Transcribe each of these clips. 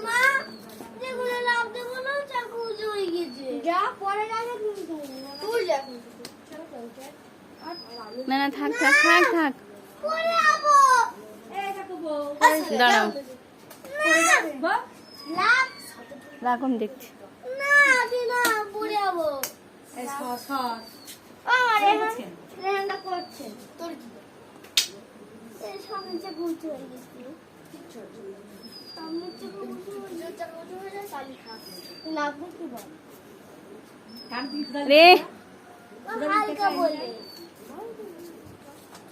মা যেগুলো লাভ দেবো না চাকু জড়ি গেছে যা পরে যাবে তুই যা না না থাক থাক থাক থাক পরে আবো এই কাকুবো দাঁড়াও লাভ রাখুন দেখছি না দিনা পরে আবো এই সস সস আরে রেহানটা করছে তোর কি এই সামনে চাকু জড়ি গেছে সামনে চাকু জড়ি গেছে তালি খা লাভ কি বল কান পিস দাও রে হালকা বলে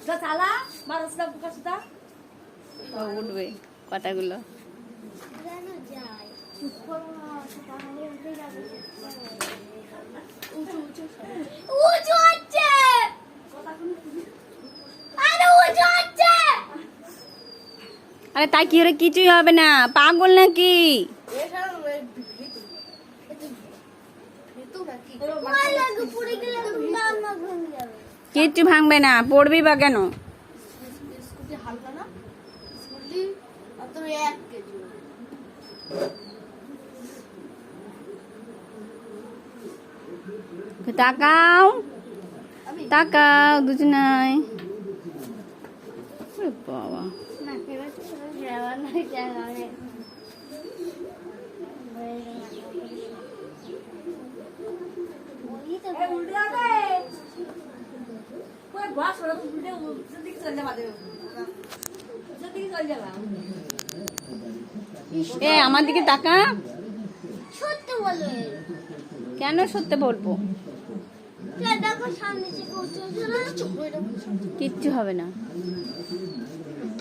যা চালা মারসটা বুকা সুতা ও উঠবে কথাগুলো জানো যায় তাহলে উঠে যাবে উঁচু উঁচু উঁচু হচ্ছে আরে উঁচু হচ্ছে আরে তাই কি হলে কিছুই হবে না পাগল নাকি ওই লাগে পুরি গেলে মামা ভেঙে যাবে কিচ্ছু ভাঙবে না পড়বি বা কেন স্কুটি হালকা না স্কুটি অত 1 কেজি তাকাও তাকাও দুজনাই ওরে বাবা না এবার যাওয়া না যাওয়া এই উল্টে যাবে কই বাস ওরা উল্টে জলদি চলে যাবা দেও জলদি চলে যাবা এ আমার দিকে তাকা সত্যি বলো কেন সত্যি বলবো দেখো সামনে যে উঁচু কিচ্ছু হবে না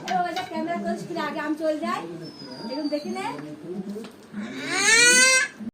এই ওই যে ক্যামেরা করছিস আগে আমি চলে যাই এরকম দেখি নে